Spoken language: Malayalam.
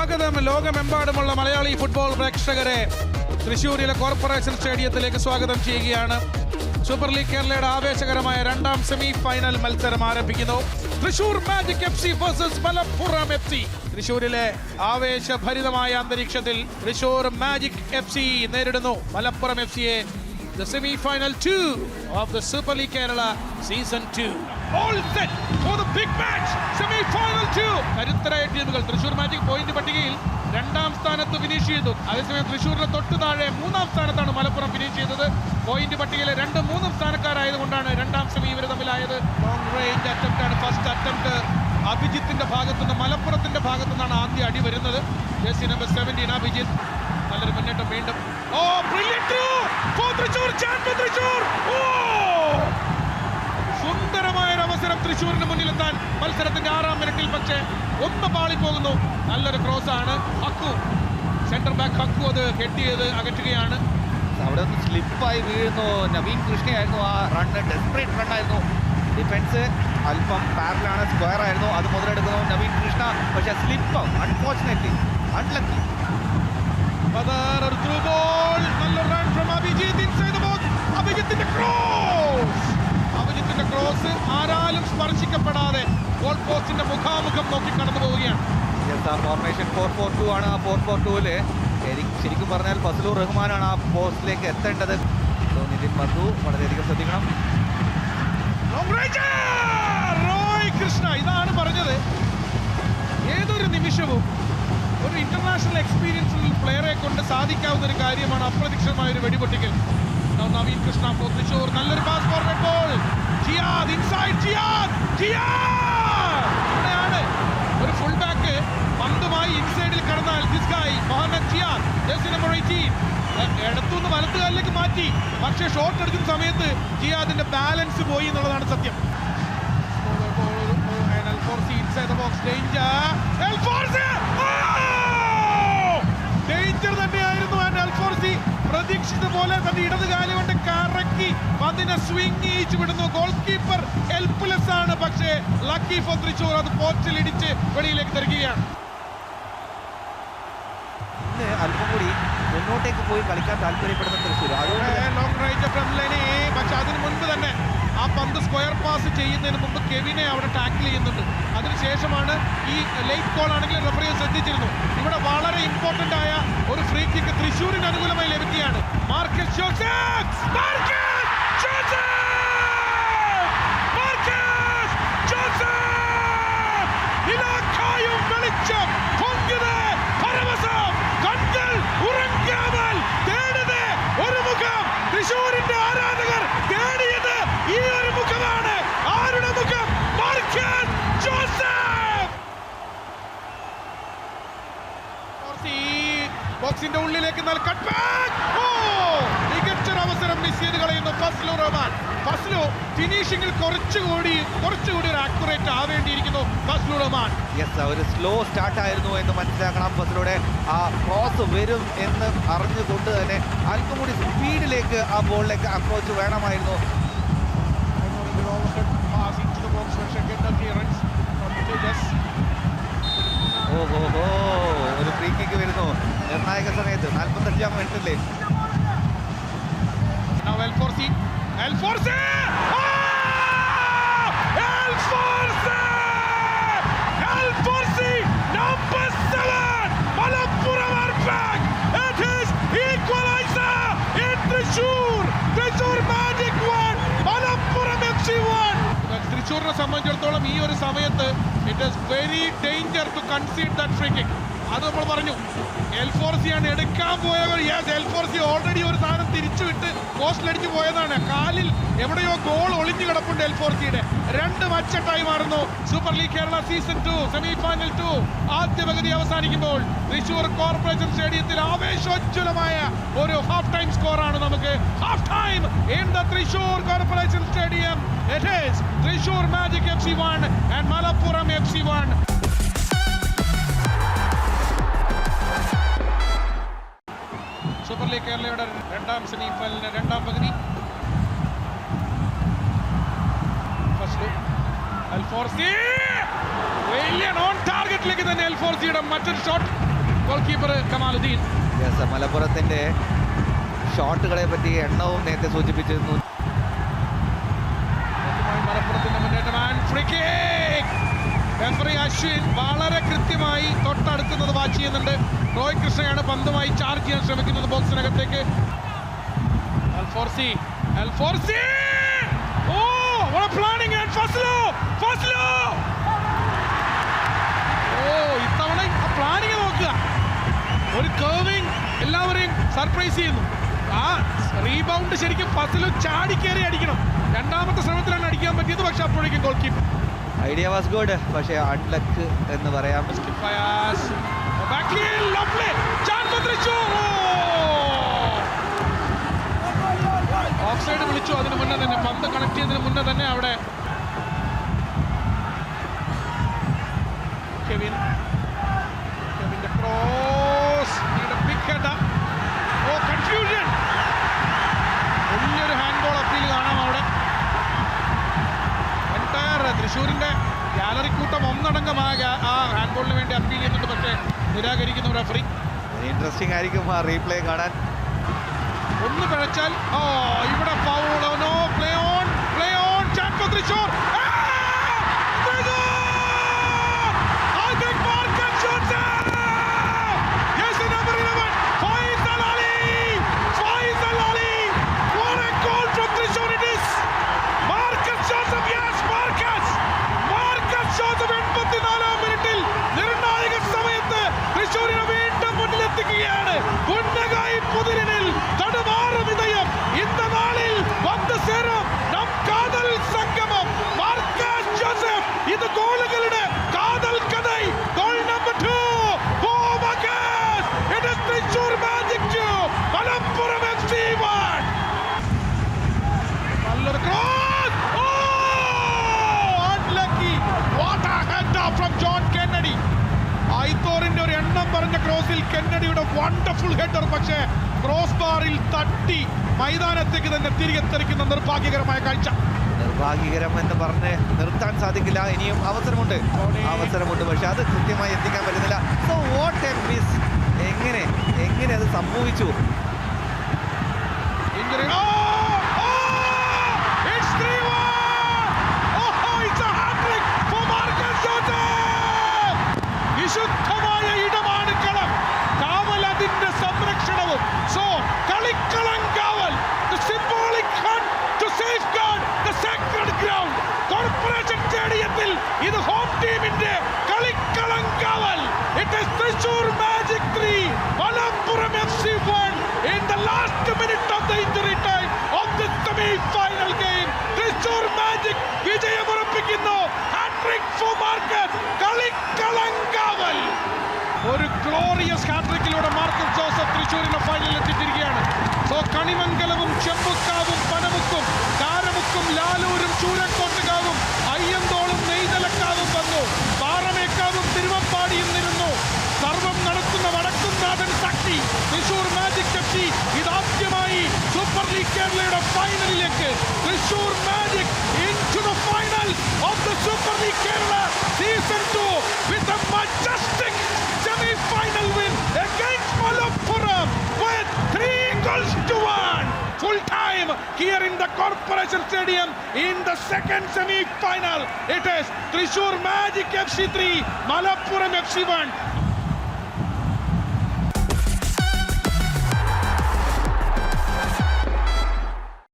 സ്വാഗതം ലോകമെമ്പാടുമുള്ള മലയാളി ഫുട്ബോൾ പ്രേക്ഷകരെ തൃശ്ശൂരിലെ കോർപ്പറേഷൻ സ്റ്റേഡിയത്തിലേക്ക് സ്വാഗതം ചെയ്യുകയാണ്. സൂപ്പർ ലീഗ് കേരളയുടെ ആവേശകരമായ രണ്ടാം സെമി ഫൈനൽ മത്സരം ആരംഭിക്കുന്നു. Thrissur magic FC versus Malappuram FC. തൃശ്ശൂരിലെ ആവേശഭരിതമായ അന്തരീക്ഷത്തിൽ തൃശ്ശൂർ മാജിക് FC നേരിടുന്നു Malappuram FCയെ. The semi-final 2 of the Super League Kerala Season 2. All set for the big match. Semi-final 2. കരുത്തരായ ടീമുകൾ. തൃശ്ശൂർ മാജിക് പോയിന്റ് പട്ടികയിൽ രണ്ടാം സ്ഥാനത്ത് ഫിനിഷ് ചെയ്തു. അതേസമയം തൃശ്ശൂരിന് തൊട്ട് താഴെ മൂന്നാം സ്ഥാനത്താണ് മലപ്പുറം ഫിനിഷ് ചെയ്തത്. പോയിന്റ് പട്ടികയിലെ രണ്ടും മൂന്നും സ്ഥാനക്കാരായതുകൊണ്ടാണ് രണ്ടാം സെമി ഇവർ തമ്മിലായത്. ലോങ് റേഞ്ച് അറ്റംപ്റ്റ് ആണ് ഫസ്റ്റ് അറ്റംപ്റ്റ്. അഭിജിത്തിന്റെ ഭാഗത്തുനിന്ന് മലപ്പുറത്തിന്റെ ഭാഗത്തുനിന്നാണ് ആദ്യ അടി വരുന്നത്. Jersey number 17 Abhijith. നല്ലൊരു മുന്നേറ്റം വീണ്ടും. Oh brilliant for Thrissur, chance for Thrissur. ഓ സുന്ദരമായ ഒരു അവസരം തൃശ്ശൂരിന് മുന്നിലെത്താൻ മത്സരത്തിന്റെ 6ാം മിനിറ്റിൽ. പക്ഷേ ഒന്ന് പാളിപ്പോകുന്നു. നല്ലൊരു ക്രോസ് ആണ്. ഹക്കു സെന്റർ ബാക്ക് ഹക്കു അത് ഹെഡ് ചെയ്ത് അകറ്റുകയാണ്. അവിടെ ഒന്ന് സ്ലിപ്പായി വീഴുന്നു. നവീൻ കൃഷ്ണയായിരുന്നു ആ റണ്ണ്. ഡെസ്പറേറ്റ് റണ്ണായിരുന്നു. ഡിഫൻസ് അല്പം പാരലാണ്, സ്ക്വയർ ആയിരുന്നു. അത് മുതലെടുക്കുന്നു നവീൻ കൃഷ്ണ. പക്ഷേ സ്ലിപ്പാവും. Unfortunately unlucky. അഭിജിത്തിന്റെ ക്രോസ് ആരാലും സ്പർശിക്കപ്പെടാതെ ഗോൾ പോസ്റ്റിന്റെ മുഖാമുഖം നോക്കി കടന്നു പോവുകയാണ്. ഫോർമേഷൻ 4-4-2 ആണ്. ആ 4-4-2-ല് ശരിക്കും പറഞ്ഞാൽ ഫസലൂർ റഹ്മാനാണ് ആ പോസ്റ്റിലേക്ക് എത്തേണ്ടത്. നിതിൻ മധു വളരെയധികം ശ്രദ്ധിക്കണം. റോയ് കൃഷ്ണ ഇതാണ് പറഞ്ഞത്. ഏതൊരു നിമിഷവും ഒരു ഇന്റർനാഷണൽ എക്സ്പീരിയൻസ് പ്ലെയറെ കൊണ്ട് സാധിക്കാവുന്ന ഒരു കാര്യമാണ് അപ്രതീക്ഷിതമായ ഒരു വെടിപൊട്ടിക്കൽ. നവീൻ കൃഷ്ണ ഫോർ തൃശ്ശൂർ. നല്ലൊരു pass forward ball. Jiyad inside. ഇവിടെയാണ് ഒരു ഫുൾ ബാക്ക് പന്തുമായി ഇൻസൈഡിൽ കടന്നാൽ this guy Muhammad Jiyad jersey number 18 ഇടത്തുനിന്ന് വലത്തുകാലിലേക്ക് മാറ്റി. പക്ഷേ ഷോട്ട് എടുക്കുന്ന സമയത്ത് ജിയാദിന്റെ ബാലൻസ് പോയി എന്നുള്ളതാണ് സത്യം. ഡേഞ്ചർ തന്നെയായിരുന്നു അൽഫോർസി. പ്രതീക്ഷിച്ച പോലെ തന്റെ ഇടത് കാലം കൊണ്ട് കറക്കി പന്തിനെ സ്വിംഗ് ചെയ്യിച്ചു വിടുന്നു. ഗോൾ കീപ്പർ ഹെൽപ്ലെസ് ആണ്. പക്ഷേ ലക്കി ഫോർ തൃശ്ശൂർ അത് പോസ്റ്റിൽ ഇടിച്ച് വെളിയിലേക്ക് തരികയാണ്. ഇന്ന് അല്പം കൂടി മുന്നോട്ടേക്ക് പോയി കളിക്കാൻ താല്പര്യപ്പെടുന്ന തൃശ്ശൂർ. ലോങ് റേഞ്ച് ഫ്രം ലൈനി. പക്ഷെ അതിന് മുൻപ് തന്നെ ആ പന്ത് സ്ക്വയർ പാസ് ചെയ്യുന്നതിന് മുമ്പ് കെവിനെ അവിടെ ടാക്കിൾ ചെയ്യുന്നുണ്ട്. അതിനുശേഷമാണ് ഈ ലേറ്റ് ഗോൾ ആണെങ്കിൽ റഫറി ശ്രദ്ധിച്ചിരുന്നു. ഇവിടെ വളരെ ഇമ്പോർട്ടന്റ് ആയ ഒരു ഫ്രീ കിക്ക് തൃശ്ശൂരിന് അനുകൂലമായി ലഭിക്കുകയാണ്. മാർക്കസ് ജോസഫ് വെളിച്ചം പൊങ്ങിയത് പരവശം കണ്ണിൽ ഉറങ്ങാமல் തേടുന്നത് ഒരു മുഖം. തൃശ്ശൂരിന്റെ ആരാധകർ തേടിയത് ഈ ഒരു മുഖമാണ്. ആരുടെ മുഖം? Marcus Joseph. ബോക്സിന്റെ ഉള്ളിലേക്ക് കട്ട് ബാക്ക്. മികച്ചൊരു അവസരം മിസ് ചെയ്ത് കളയുന്നു ഫസ്ലു റഹ്മാൻ. ഫസ്ലു ഫിനിഷിംഗിൽ കുറച്ചുകൂടി ഒരു ആക്യുറേറ്റ് ആവേണ്ടിയിരിക്കുന്നു ഫസ്ലു റഹ്മാൻ. ഒരു സ്ലോ സ്റ്റാർട്ട് ആയിരുന്നു എന്ന് മനസ്സിലാക്കണം. ഫസ്ലൂടെ ആ ക്രോസ് വരും എന്ന് അറിഞ്ഞുകൊണ്ട് തന്നെ അല്പം കൂടി സ്പീഡിലേക്ക് ആ ബോളിലേക്ക് അപ്രോച്ച് വേണമായിരുന്നു. ഒരു ഫ്രീ കിക്ക് വരുന്നു നിർണായക സമയത്ത് 45-ാം മിനിറ്റില്ലേ. തൃശ്ശൂരിനെ സംബന്ധിച്ചിടത്തോളം ഈ ഒരു സമയത്ത് it is very danger to concede that free kick. അത് നമ്മൾ പറഞ്ഞു. എൽഫോർസിയാണ് എടുക്കാൻ പോയവർ. എൽഫോർസി ഓൾറെഡി ഒരു സാധനം തിരിച്ചുവിട്ട് പോസ്റ്റിലടിച്ച് പോയതാണ്. കാലിൽ എവിടെയോ ഗോൾ ഒളിഞ്ഞു കിടപ്പുണ്ട് എൽഫോർസിയുടെ. 2 മച്ചട്ടായി മാറുന്നു super league Kerala season 2 semi final 2 ആദ്യ പകുതി അവസാനിക്കുമ്പോൾ തൃശ്ശൂർ കോർപ്പറേഷൻ സ്റ്റേഡിയത്തിൽ ആവേശോജ്വലമായ ഒരു ഹാഫ് ടൈം സ്കോറാണ് നമുക്ക്. Half time in the Thrissur corporation stadium. It is Thrissur magic FC 1 and Malappuram FC 1. Super league കേരളയുടെ രണ്ടാം സെമി ഫൈനലിന്റെ രണ്ടാം പകുതി. അൽഫോർസി വലിയ നോൺ ടാർഗറ്റിലേക്ക് തന്നെ എൽഫോർസിയുടെ മറ്റൊരു ഷോട്ട്. Goal keeper Kamaluddin. മലപ്പുറത്തിന്റെ ഷോട്ടുകളെ പറ്റി എണ്ണവും നേരത്തെ സൂചിപ്പിച്ചിരുന്നു. മലപ്പുറത്തിന്റെ മുന്നേറ്റം. Free kick. റഫറി അശ്വിൻ വളരെ കൃത്യമായി തൊട്ടടുക്കുന്നത് വാച്ച് ചെയ്യുന്നുണ്ട്. റോയ് കൃഷ്ണയാണ് പന്തുമായി ചാർജ് ചെയ്യാൻ ശ്രമിക്കുന്നത് ബോക്സിനകത്തേക്ക്. അൽഫോർസി. ഓ, what a planning and Fazlou. ഓ, ഇത്തവണ ആ പ്ലാനിങ് നോക്കുക. ഒരു കർവിംഗ് എല്ലാവരെയും സർപ്രൈസ് ചെയ്യുന്നു. ആ റീബൗണ്ട് ശരിക്കും ഫസ്ലു ചാടി കയറി അടിക്കണം. രണ്ടാമത്തെ ശ്രമത്തിലാണ് അടിക്കാൻ പറ്റിയത്. പക്ഷെ അപ്പോഴേക്കും goal keeper. Idea was good, പക്ഷേ അൺലക്ക് എന്ന് പറയാം. ഓഫ് സൈഡ് വിളിച്ചു. അതിന് മുന്നേ തന്നെ പന്ത് കണക്ട് ചെയ്തതിന് മുന്നേ തന്നെ അവിടെ കെവിന്റെ cross. Big head. Oh, confusion. വലിയൊരു ഹാൻഡ് ബോൾ അപ്പീൽ കാണാം അവിടെ. എൻറ്റയർ തൃശ്ശൂരിന്റെ ഗാലറി കൂട്ടം ഒന്നടങ്കം ആ ഹാൻഡ് ബോളിന് വേണ്ടി അപ്പീൽ ചെയ്യുന്നുണ്ട്. പക്ഷേ നിരാകരിക്കുന്നു റഫറി. ഇൻട്രസ്റ്റിംഗ് ആയിരിക്കും ആ റീപ്ലേ കാണാൻ. ഒന്ന് പിഴച്ചാൽ ഇവിടെ foul. No, play on chance for Thrissur. ഐത്തോറിന്റെ ഒരു എണ്ണം പറഞ്ഞ ക്രോസിൽ കെന്നഡിയുടെ വണ്ടർഫുൾ ഹെഡർ. പക്ഷേ ക്രോസ് ബാറിൽ തട്ടി മൈതാനത്തേക്ക് തന്നെ തിരികെ തെറിക്കുന്ന നിർഭാഗ്യകരമായ കാഴ്ച. നിർഭാഗ്യകരം എന്ന് പറഞ്ഞ് നിർത്താൻ സാധിക്കില്ല. ഇനിയും അവസരമുണ്ട്, പക്ഷെ അത് കൃത്യമായി എത്തിക്കാൻ പറ്റുന്നില്ല. So what A miss. എങ്ങനെ അത് സംഭവിച്ചു? വിശുദ്ധമായ ഇടമാണ് കളം. കാവൽ അതിന്റെ സംരക്ഷണവും. സോ കളിക്കളം കാവൽ. The symbolic hunt to safeguard the sacred ground. Corporation സ്റ്റേഡിയത്തിൽ ഇത് ഹോം ടീമിന്റെ കളിക്കളം കാവൽ. It is Thrissur Magic 3, Malappuram FC 1 in the last minute of the injury time of the semi-final game. Thrissur Magic വിജയമുറപ്പിക്കുന്നു. Hattrick for Marcus. കളിക്കളം കാവൽ. ഒരു ഗ്ലോറിയസ് ഹാട്രിക്കിലൂടെ മാർക്കസ് ജോസഫ് തൃശ്ശൂരിന്റെ ഫൈനലിൽ എത്തിച്ചിരിക്കുകയാണ്. സോ കണിമംഗലവും ചെമ്പുക്കാവും പനമുക്കും കാരമുക്കും ലാലൂരും ചൂരക്കോട്ടുകാവും അയ്യന്തോളും നെയ്തലക്കാവും വന്നു. പാറമേക്കാവും തിരുവമ്പാടിയും നിരുന്നു. സർവം നടത്തുന്ന വടക്കുംനാഥൻ ശക്തി തൃശ്ശൂർ മാജിക് എഫ്സി ഇതാദ്യമായി സൂപ്പർ ലീഗ് കേരളയുടെ ഫൈനലിലേക്ക്. Thrissur magic into the final of the Super League Kerala Season 2 with a majestic semi-final win against Malappuram with 3-1. Full time here in the Corporation Stadium in the second semi-final. It is Thrissur Magic FC 3, Malappuram FC 1.